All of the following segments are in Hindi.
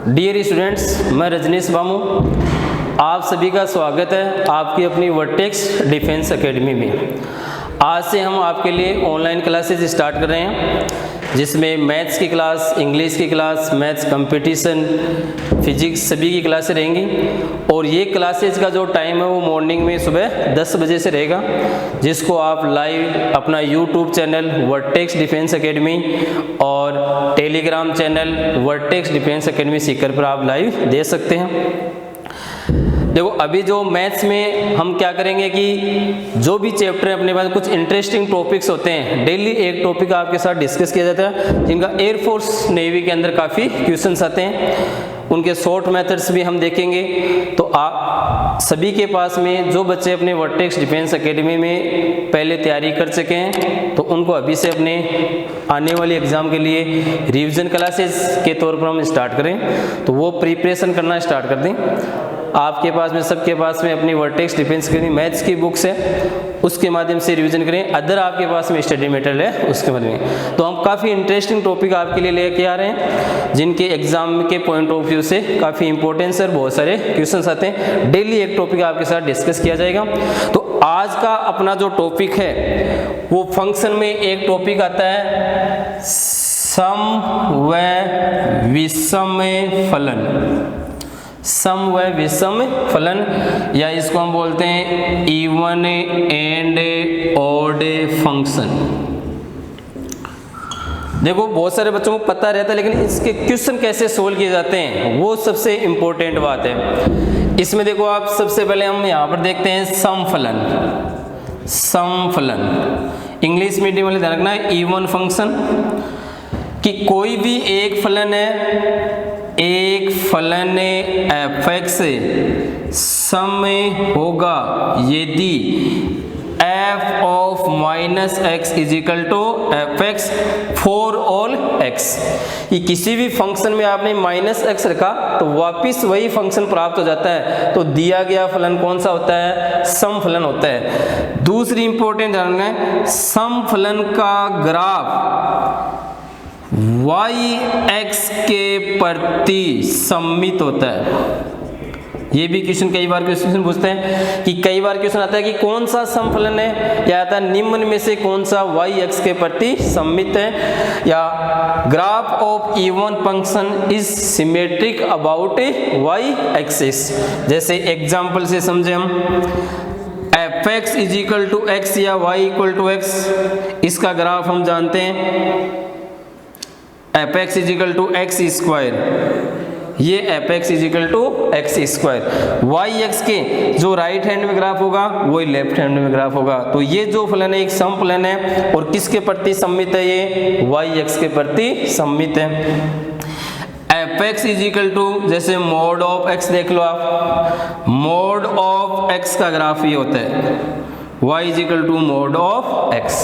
डियर स्टूडेंट्स, मैं रजनीश बामू, आप सभी का स्वागत है आपकी अपनी वर्टेक्स डिफेंस एकेडमी में। आज से हम आपके लिए ऑनलाइन क्लासेज स्टार्ट कर रहे हैं, जिसमें मैथ्स की क्लास, इंग्लिश की क्लास, मैथ्स कंपटीशन, फिजिक्स सभी की क्लासें रहेंगी। और ये क्लासेज का जो टाइम है वो मॉर्निंग में सुबह 10 बजे से रहेगा, जिसको आप लाइव अपना YouTube channel Vertex Defence Academy और Telegram channel Vertex Defence Academy Sikar पर आप लाइव दे सकते हैं। देखो, अभी जो मैथ्स में हम क्या करेंगे कि जो भी चैप्टर है अपने पास कुछ इंटरेस्टिंग टॉपिक्स होते हैं, डेली एक टॉपिक आपके साथ डिस्कस किया जाता है, जिनका एयरफोर्स नेवी के अंदर काफ़ी क्वेश्चंस आते हैं, उनके शॉर्ट मेथड्स भी हम देखेंगे। तो आप सभी के पास में जो बच्चे अपने वर्टेक्स डिफेंस एकेडमी में पहले तैयारी कर चुके हैं, तो उनको अभी से अपने आने वाले एग्ज़ाम के लिए रिवीजन क्लासेस के तौर पर हम स्टार्ट करें, तो वो प्रिपरेशन करना स्टार्ट कर दें। आपके पास में, सबके पास में अपनी वर्टेक्स डिफेंस एकेडमी मैथ्स की बुक्स है, उसके माध्यम से रिवीजन करें। अदर आपके पास में स्टडी मटेरियल है, उसके माध्यम में। तो हम काफ़ी इंटरेस्टिंग टॉपिक आपके लिए लेके आ रहे हैं, जिनके एग्जाम के पॉइंट ऑफ व्यू से काफ़ी इंपॉर्टेंस और बहुत सारे क्वेश्चंस आते हैं। डेली एक टॉपिक आपके साथ डिस्कस किया जाएगा। तो आज का अपना जो टॉपिक है वो फंक्शन में एक टॉपिक आता है सम व विषम फलन। सम व विषम फलन, या इसको हम बोलते हैं इवन एंड ऑड फंक्शन। देखो, बहुत सारे बच्चों को पता रहता है, लेकिन इसके क्वेश्चन कैसे सोल्व किए जाते हैं वो सबसे इंपॉर्टेंट बात है। इसमें देखो, आप सबसे पहले हम यहाँ पर देखते हैं सम फलन। सम फलन इंग्लिश मीडियम वाले ध्यान रखना है, इवन फंक्शन, कि कोई भी एक फलन है, एक फलन f(x) सम होगा यदि f of minus x is equal to f(x) for all x। ये किसी भी फंक्शन में आपने माइनस एक्स रखा तो वापिस वही फंक्शन प्राप्त हो जाता है। तो दिया गया फलन कौन सा होता है? सम फलन होता है। दूसरी इंपॉर्टेंट ध्यान है, सम फलन का ग्राफ y(x) के प्रति सममित होता है। ये भी क्वेश्चन कई बार क्वेश्चन पूछते हैं कि कई बार क्वेश्चन आता है कि कौन सा सम फलन है, या आता है निम्न में से कौन सा y(x) के प्रति सममित है, या graph of even function is symmetric about y-एक्सिस। जैसे एग्जांपल से समझे हम, f(x) is equal to x या y इक्वल टू x, इसका ग्राफ हम जानते हैं f(x) is equal to x square, ये f(x) is equal to x square. y(x) के जो राइट हैंड में ग्राफ होगा वही लेफ्ट हैंड में ग्राफ होगा। तो ये जो फलन है एक सम फलन है, और किसके प्रति सममित है? ये y(x) के प्रति सममित है। f(x) इज इक्वल टू, जैसे मोड ऑफ x देख लो आप, मोड ऑफ x का ग्राफ ये होता है y is equal to mod of x।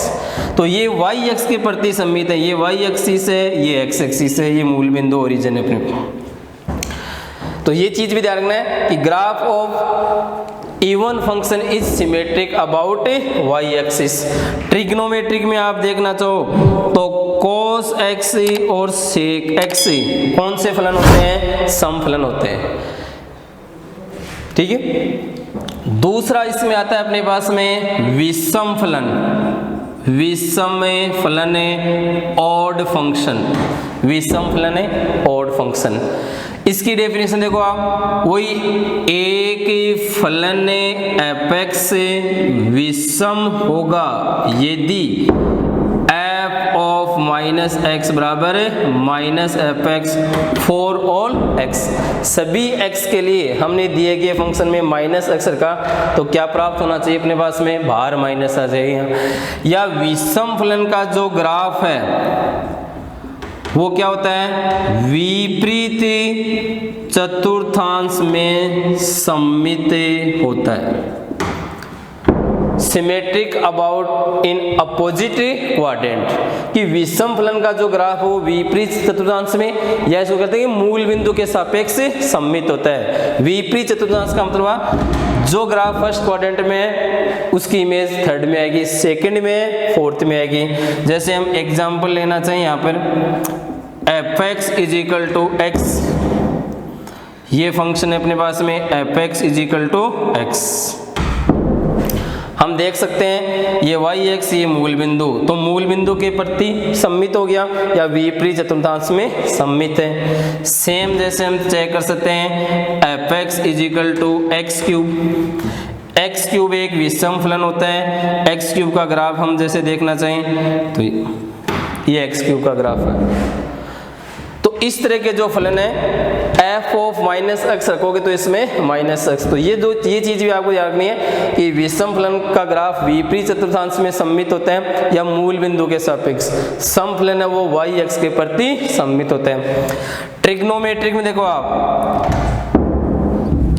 तो ये y(x) के प्रति सममित है, ये y एक्सिस है, ये x एक्सिस है, ये मूल बिंदु ओरिजिन है अपने। तो ये चीज भी ध्यान रखना है कि graph of even function is symmetric about y axis. Trigonometric में आप देखना चाहो तो cos x और sec x कौन से फलन होते हैं? सम फलन होते हैं। ठीक है। दूसरा इसमें आता है अपने पास में विषम फलन। विषम फलन है ऑड फंक्शन। विषम फलन है ऑड फंक्शन। इसकी डेफिनेशन देखो आप, वही एक फलन f(x) विषम होगा यदि f ऑफ माइनस एक्स बराबर minus f(x) for all x। सभी x के लिए हमने दिए गए फंक्शन में माइनस एक्स रखा, तो क्या प्राप्त होना चाहिए अपने पास में? बाहर माइनस आ जाएगा। या विषम फलन का जो ग्राफ है वो क्या होता है? विपरीत चतुर्थांश में सममित होता है। Symmetric about in opposite quadrant, कि विषम फलन का जो ग्राफ हो विपरीत चतुर्थांश में, या इसको कहते हैं कि मूल बिंदु के सापेक्ष सममित होता है। विपरीत चतुर्थांश का मतलब जो ग्राफ फर्स्ट क्वाड्रेंट में है उसकी इमेज थर्ड में आएगी, सेकंड में, फोर्थ में आएगी। जैसे हम एग्जांपल लेना चाहिए यहाँ पर f(x) is equal to x, ये फंक्शन है अपने पास में f x is equal to x. हम देख सकते हैं ये वाई एक्स ये मूल बिंदु, तो मूल बिंदु के प्रति सममित हो गया या विपरीत चतुर्थांश में सममित है। सेम जैसे हम चेक कर सकते हैं f x is equal to x cube. X cube एक विषम फलन होता है। एक्स क्यूब का ग्राफ हम जैसे देखना चाहें तो ये एक्स क्यूब का ग्राफ है। तो इस तरह के जो फलन है एफ ऑफ माइनस एक्स रखोगे तो इसमें माइनस एक्स, तो ये चीज भी आपको याद रखनी है कि विषम फलन का ग्राफ विपरीत चतुर्थांश में सममित होता है या मूल बिंदु के सापेक्ष। सम फलन है वो वाई एक्स के प्रति सममित होते हैं। ट्रिग्नोमेट्रिक में देखो आप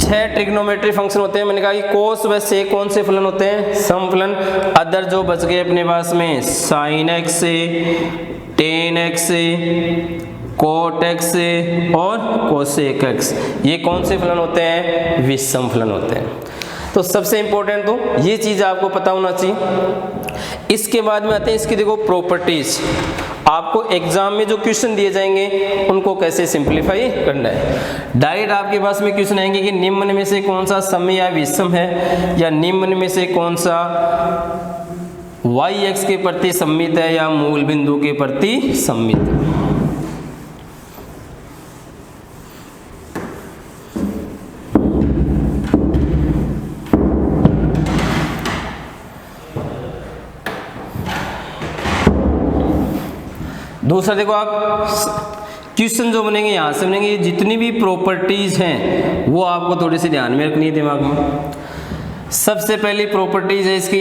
6 ट्रिग्नोमेट्री फंक्शन होते हैं। मैंने कहा कि कोस व सेक कौन से फलन होते हैं? सम फलन। अदर जो बच गए अपने पास में साइन एक्स से, टेन एक्स से, कोट एक्स से और कोसेक एक्स, ये कौन से फलन होते हैं? विषम फलन होते हैं। तो सबसे इंपॉर्टेंट तो ये चीज आपको पता होना चाहिए। इसके बाद में आते हैं इसकी देखो प्रॉपर्टीज। आपको एग्जाम में जो क्वेश्चन दिए जाएंगे उनको कैसे सिंप्लीफाई करना है। डायरेक्ट आपके पास में क्वेश्चन आएंगे कि निम्न में से कौन सा सम या विषम है, या निम्न में से कौन सा वाई एक्स के प्रति सममित है या मूल बिंदु के प्रति सममित है। दूसरा देखो आप क्वेश्चन जो बनेंगे यहाँ से बनेंगे, जितनी भी प्रॉपर्टीज हैं वो आपको थोड़ी सी ध्यान में रखनी है दिमाग में। सबसे पहली प्रॉपर्टीज है इसकी,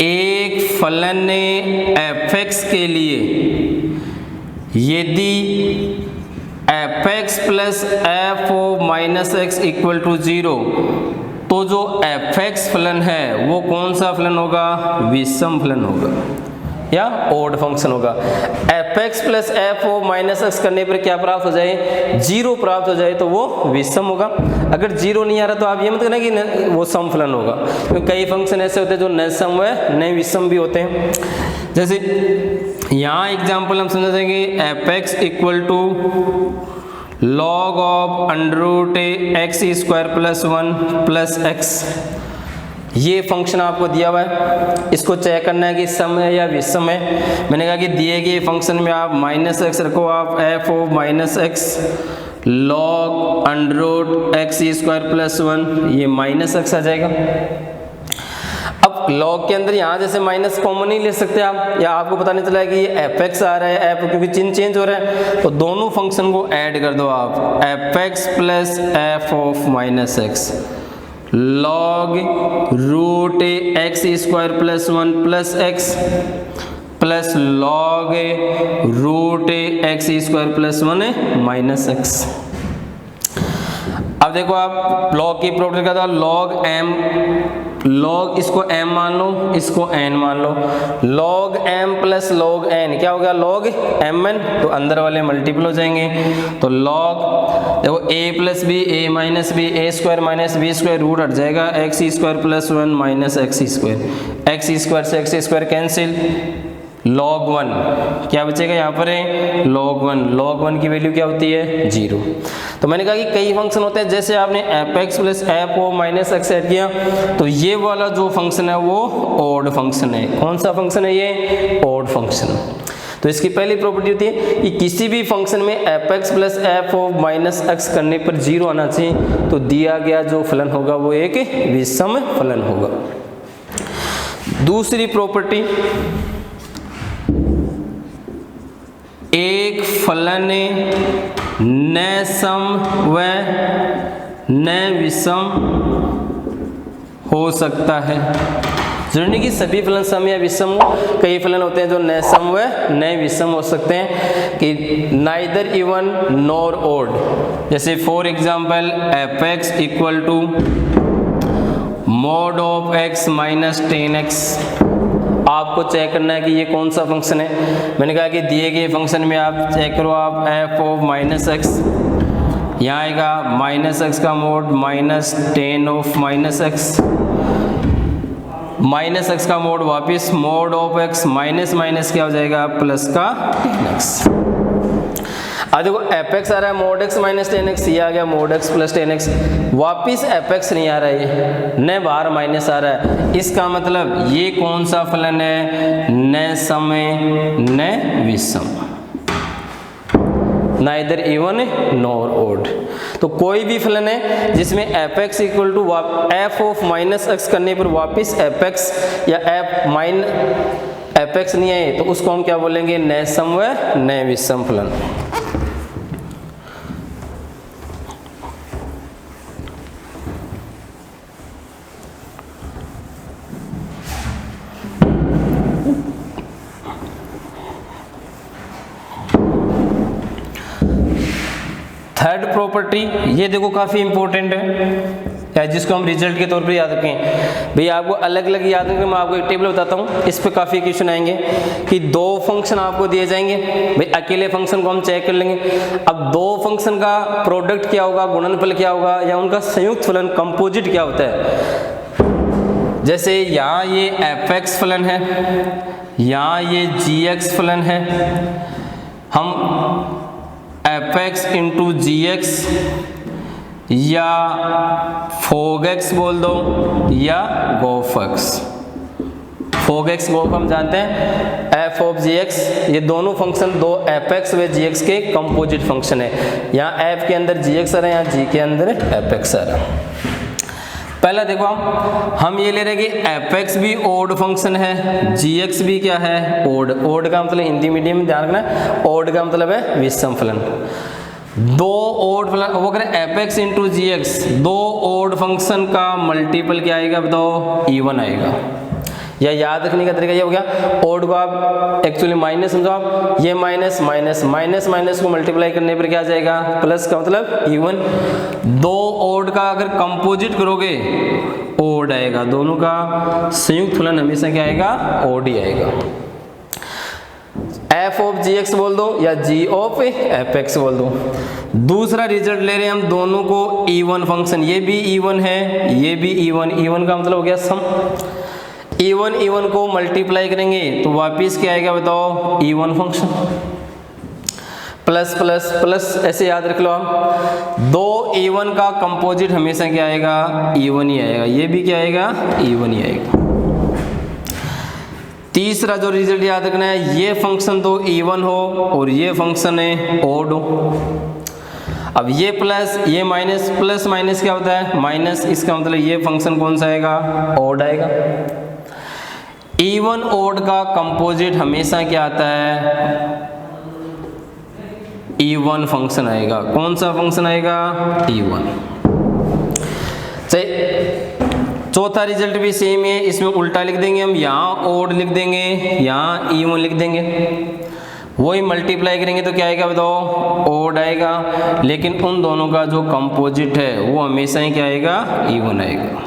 एक फलन एफ एक्स के लिए यदि f x plus f of minus x equal to 0, तो जो एफ एक्स फलन है वो कौन सा फलन होगा? विषम फलन होगा या ओड फंक्शन होगा। F x plus f of minus x करने पर क्या प्राप्त हो जाए? 0 प्राप्त हो जाए तो वो विषम होगा। अगर 0 नहीं आ रहा तो आप ये मत कहना कि वो सम फलन होगा, क्योंकि कई फंक्शन ऐसे होते हैं जो न सम व न विषम भी होते हैं। जैसे यहाँ एग्जाम्पल हम समझ जाएंगे f x equal to log of under root x square plus 1 plus x. ये फंक्शन आपको दिया हुआ है, इसको चेक करना है कि सम है या विषम है। मैंने कहा कि दिए गए फंक्शन में आप माइनस एक्स रखो, आप f of minus x log under root x square plus 1, ये माइनस एक्स आ जाएगा। अब लॉग के अंदर यहाँ जैसे माइनस कॉमन नहीं ले सकते आप, या आपको पता नहीं चला कि ये एफ एक्स आ रहा है, एफ क्योंकि चिन्ह चेंज हो रहा है, तो दोनों फंक्शन को ऐड कर दो आप, f x plus f of minus x log root x square plus 1 plus x plus log root x square plus 1 minus x. अब देखो आप लॉग की प्रॉपर्टी का था लॉग एम, लॉग इसको m मान लो, इसको n मान लो, log m plus log n क्या हो गया? log mn, तो अंदर वाले मल्टीपल हो जाएंगे। तो log देखो a plus b, a minus b, a square minus b square, root हट जाएगा, x square plus 1 minus x square, x square से एक्स स्क्वायर कैंसिल, log 1 क्या बचेगा यहाँ पर है? log 1, log 1 की वैल्यू क्या होती है? 0। तो मैंने कहा कि कई फंक्शन होते हैं, जैसे आपने f x plus f of minus x add किया तो ये वाला जो फंक्शन है वो ओड फंक्शन है। कौन सा फंक्शन है ये? Odd function. तो इसकी पहली प्रॉपर्टी होती है कि किसी भी फंक्शन में f x plus f of minus x करने पर 0 आना चाहिए, तो दिया गया जो फलन होगा वो एक विषम फलन होगा। दूसरी प्रॉपर्टी, एक फलन न सम व न विषम हो सकता है। जरूरी नहीं कि सभी फलन सम या विषम हो, कई फलन होते हैं जो न सम व न विषम हो सकते हैं, कि नाइदर इवन नॉर ओड। जैसे for example f x equal to mod of x minus 10x। आपको चेक करना है कि ये कौन सा फंक्शन है। मैंने कहा कि दिए गए फंक्शन में आप चेक करो, आप एफ ऑफ माइनस एक्स, यहाँ आएगा माइनस एक्स का mode minus 10 of minus x, minus x का मोड वापिस mode of x, minus minus क्या हो जाएगा? प्लस का 10x। अब देखो एफ एक्स आ रहा है mode x minus ten x, ये आ गया mode x plus ten x, वापिस एफ एक्स नहीं आ रहा है, न बाहर माइनस आ रहा है, इसका मतलब ये कौन सा फलन है, न समय न विषम, नाइदर इवन नॉर ओड। तो कोई भी फलन है जिसमें f x equal to f of minus x करने पर वापिस एफ एक्स या एफ एक्स नहीं आए तो उसको हम क्या बोलेंगे, न सम व न विषम फलन। थर्ड प्रॉपर्टी, ये देखो काफी इंपॉर्टेंट है, जिसको हम रिजल्ट के तौर पर याद रखें। भाई आपको अलग अलग याद रखें, मैं आपको एक टेबल बताता हूँ, इस पे काफी क्वेश्चन आएंगे कि दो फंक्शन आपको दिए जाएंगे, भाई अकेले फंक्शन को हम चेक कर लेंगे, अब दो फंक्शन का प्रोडक्ट क्या होगा, गुणनफल क्या होगा, या उनका संयुक्त फलन कंपोजिट क्या होता है। जैसे यहाँ ये एफ एक्स फलन है, यहाँ ये जी एक्स फलन है, हम एफ एक्स इंटू जी एक्स या फोग एक्स बोल दो या गोफ एक्स। फोग एक्स गोफ हम जानते हैं, एफ ऑफ जी एक्स, ये दोनों फंक्शन दो एफ एक्स व जी एक्स के कंपोजिट फंक्शन है। यहाँ एफ के अंदर जी एक्स आ रहा है, यहाँ जी के अंदर एफ एक्स आ रहा है। पहला देखो हम ये ले रहे हैं कि एफ एक्स भी ओड फंक्शन है, जी एक्स भी क्या है, ओड। ओड का मतलब हिंदी मीडियम में ध्यान रखना, ओड का मतलब है विषम फलन। दो ओड फलन वो करें एफ एक्स इंटू जी एक्स, दो ओड फंक्शन का मल्टीपल क्या आएगा बताओ, इवन आएगा। या याद रखने का तरीका ये हो गया, ओड को आप एक्चुअली माइनस समझो, आप ये माइनस माइनस माइनस माइनस को मल्टीप्लाई करने पर क्या आ जाएगा, प्लस का मतलब इवन। दो ओड का अगर कंपोजिट करोगे ओड आएगा, दोनों का संयुक्त फलन हमेशा क्या आएगा, ओड ही आएगा। एफ ऑफ जी एक्स बोल दो या जी ऑफ एफ एक्स बोल दो। दूसरा रिजल्ट ले रहे हैं हम दोनों को इवन फंक्शन, ये भी इवन है, ये भी इवन, इवन का मतलब हो गया सम। इवन इवन को मल्टीप्लाई करेंगे तो वापिस क्या आएगा बताओ, even function. Plus plus plus ऐसे याद रख लो आप, दो इवन का कंपोजिट हमेशा क्या आएगा, इवन ही आएगा, ये भी क्या आएगा, इवन ही आएगा। तीसरा जो रिजल्ट याद रखना है, ये फंक्शन तो इवन हो और ये फंक्शन है ओड हो। अब ये प्लस ये माइनस, प्लस माइनस क्या होता है, माइनस, इसका मतलब ये फंक्शन कौन सा आएगा, ओड आएगा। इवन ओड का कंपोजिट हमेशा क्या आता है, इवन फंक्शन आएगा। कौन सा फंक्शन आएगा, इवन। चौथा रिजल्ट भी सेम है, इसमें उल्टा लिख देंगे हम, यहाँ ओड लिख देंगे, यहाँ इवन लिख देंगे, वही मल्टीप्लाई करेंगे तो क्या आएगा बताओ, ओड आएगा। लेकिन उन दोनों का जो कंपोजिट है वो हमेशा ही क्या आएगा, इवन आएगा।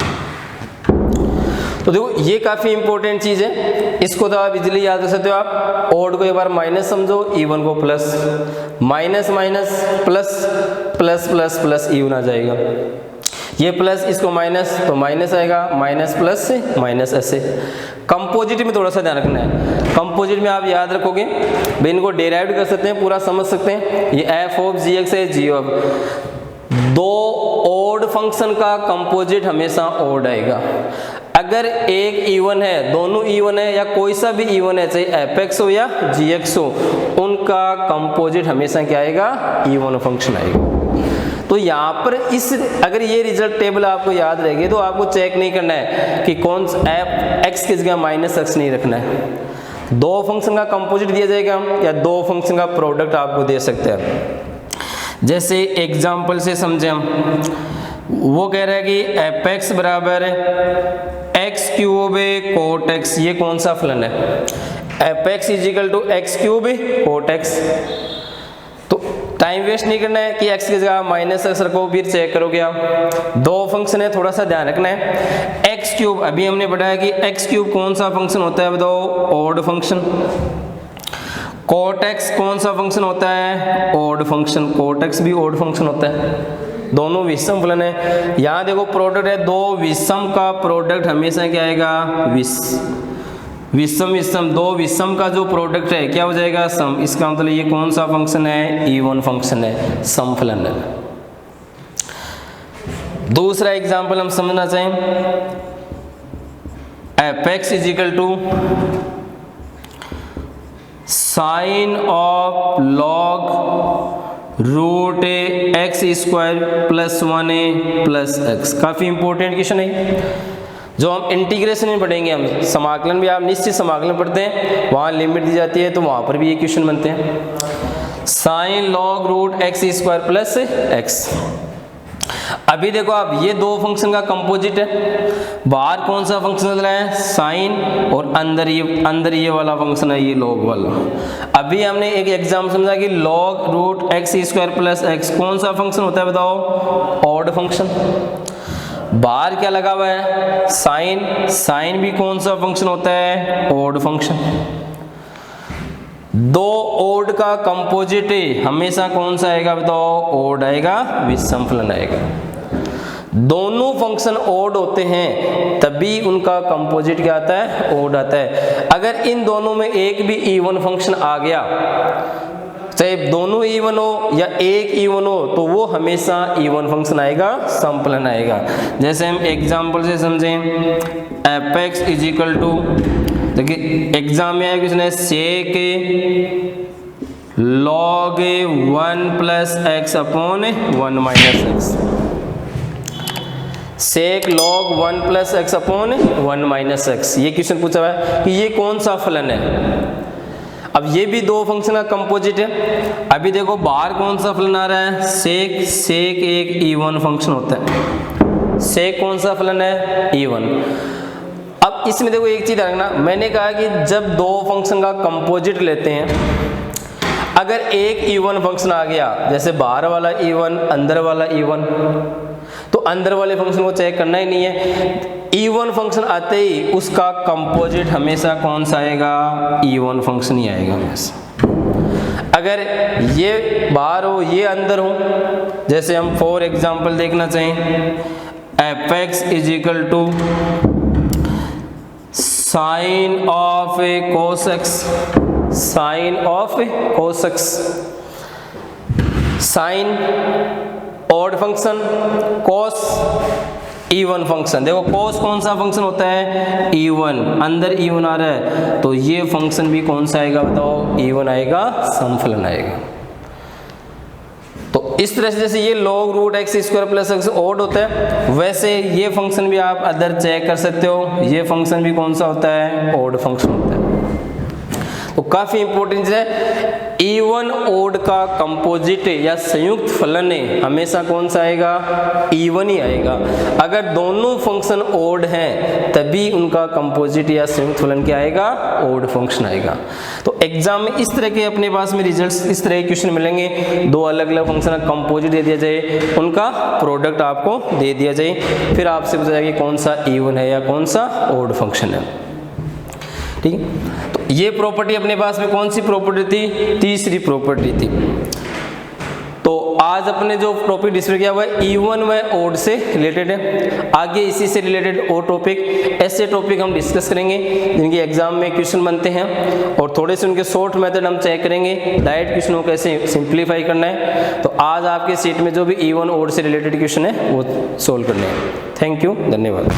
तो देखो ये काफी इंपॉर्टेंट चीज है, इसको तो आप इजीली याद कर सकते हो। आप ओड को एक बार माइनस समझो, इवन को plus, minus minus plus, plus plus plus even आ जाएगा। ये प्लस इसको माइनस तो माइनस आएगा, माइनस प्लस से माइनस ऐसे। कंपोजिट में थोड़ा सा ध्यान रखना है, कंपोजिट में आप याद रखोगे भाई इनको डेराइव कर सकते हैं, पूरा समझ सकते हैं। ये एफ ऑफ जी एक्स है, जी ऑफ, दो ओड फंक्शन का कंपोजिट हमेशा ओड आएगा। अगर एक इवन है, दोनों इवन है या कोई सा भी इवन है, चाहे एफ एक्स हो या जी एक्स हो, उनका कंपोजिट हमेशा क्या आएगा, इवन फंक्शन आएगा। तो यहाँ पर इस अगर ये रिजल्ट टेबल आपको याद रहेगी तो आपको चेक नहीं करना है कि कौन एफ एक्स की जगह माइनस एक्स नहीं रखना है। दो फंक्शन का कंपोजिट दिया जाएगा या दो फंक्शन का प्रोडक्ट आपको दे सकते हैं। जैसे एग्जाम्पल से समझे हम, वो कह रहा है कि एफ एक्स बराबर एक्स क्यूब कोट एक्स, ये कौन सा फलन है, f x is equal to x cube cot x. तो टाइम वेस्ट नहीं करना है कि एक्स की जगह माइनस एक्स रखो फिर चेक करोगे आप। दो फंक्शन है, थोड़ा सा ध्यान रखना है। एक्स क्यूब अभी हमने बताया कि एक्स क्यूब कौन सा फंक्शन होता है बताओ, ओड फंक्शन। कोट एक्स कौन सा फंक्शन होता है, ओड फंक्शन। कोट एक्स भी ओड फंक्शन होता है, दोनों विषम फलन है। यहाँ देखो प्रोडक्ट है, दो विषम का प्रोडक्ट हमेशा क्या आएगा, विषम विषम, दो विषम का जो प्रोडक्ट है क्या हो जाएगा, सम। इसका मतलब ये कौन सा फंक्शन है, इवन फंक्शन है, समफलन है। दूसरा एग्जाम्पल हम समझना चाहें, एफ(x) is equal to sine of log root x square plus 1a plus x. काफी इंपॉर्टेंट क्वेश्चन है जो हम इंटीग्रेशन में पढ़ेंगे। हम समाकलन भी, आप निश्चित समाकलन पढ़ते हैं, वहां लिमिट दी जाती है तो वहां पर भी ये क्वेश्चन बनते हैं। Sine log root x square plus x. अभी देखो आप, ये दो फंक्शन का कंपोजिट है, बाहर कौन सा फंक्शन चल रहा है, साइन, और अंदर ये वाला फंक्शन है, ये लॉग वाला। अभी हमने एक एग्जाम्पल समझा कि log root x square plus x कौन सा फंक्शन होता है बताओ, ऑड फंक्शन। बाहर क्या लगा हुआ है, साइन, साइन भी कौन सा फंक्शन होता है, ऑड फंक्शन। दो ओड का कंपोजिट हमेशा कौन सा आएगा बताओ, ओड आएगा, विषम फलन आएगा। दोनों फंक्शन ओड होते हैं तभी उनका कंपोजिट क्या आता है, ओड आता है। अगर इन दोनों में एक भी इवन फंक्शन आ गया, चाहे दोनों इवन हो या एक इवन हो, तो वो हमेशा इवन फंक्शन आएगा, समफलन आएगा। जैसे हम एग्जांपल से समझें, f(x) इज इक्वल टू, देखिए एग्जाम में आया किसने, sec log 1 plus x upon 1 minus x. Sec log 1 plus x upon 1 minus x, ये क्वेश्चन पूछा हुआ है कि ये कौन सा फलन है। अब ये भी दो फंक्शन का कंपोजिट है। अभी देखो बाहर कौन सा फलन आ रहा है, सेक, सेक एक इवन फंक्शन होता है। सेक कौन सा फलन है, इवन। अब इसमें देखो एक चीज रखना, मैंने कहा कि जब दो फंक्शन का कंपोजिट लेते हैं, अगर एक इवन फंक्शन आ गया, जैसे बाहर वाला इवन, अंदर वाला इवन, तो अंदर वाले फंक्शन को चेक करना ही नहीं है। इवन फंक्शन आते ही उसका कंपोजिट हमेशा कौन सा आएगा, इवन फंक्शन ही आएगा हमेशा। अगर ये बाहर हो, ये अंदर हो, जैसे हम फॉर एग्जांपल देखना चाहें, f(x) is equal to sine of a cos x, sine of cos x। Sine odd function, cos even function. देखो cos कौन सा फंक्शन होता है, इवन, अंदर इवन आ रहा है, तो ये फंक्शन भी कौन सा आएगा बताओ, इवन आएगा, समफलन आएगा। तो इस तरह से जैसे ये log root x square plus x odd होता है, वैसे ये फंक्शन भी आप अदर चेक कर सकते हो, ये फंक्शन भी कौन सा होता है, ऑड फंक्शन होता है। तो काफी इंपॉर्टेंट है, इवन ओड का कंपोजिट या संयुक्त फलन हमेशा कौन सा आएगा, इवन ही आएगा। अगर दोनों फंक्शन ओड हैं तभी उनका कंपोजिट या संयुक्त फलन क्या आएगा, ओड फंक्शन आएगा। तो एग्जाम में इस तरह के अपने पास में रिजल्ट्स, इस तरह के क्वेश्चन मिलेंगे। दो अलग अलग फंक्शन का कंपोजिट दे दिया जाए, उनका प्रोडक्ट आपको दे दिया जाए, फिर आपसे पूछा जाए कि कौन सा इवन है या कौन सा ओड फंक्शन है। ठीक है, तो ये प्रॉपर्टी अपने पास में कौन सी प्रॉपर्टी थी, तीसरी प्रॉपर्टी थी। तो आज अपने जो टॉपिक डिस्कस किया हुआ है इवन व ओड से रिलेटेड है। आगे इसी से रिलेटेड और टॉपिक, ऐसे टॉपिक हम डिस्कस करेंगे जिनके एग्जाम में क्वेश्चन बनते हैं, और थोड़े से उनके शॉर्ट मेथड हम चेक करेंगे, डायरेक्ट क्वेश्चनों को कैसे सिंप्लीफाई करना है। तो आज आपके सीट में जो भी इवन ओड से रिलेटेड क्वेश्चन है वो सोल्व करने हैं। थैंक यू, धन्यवाद।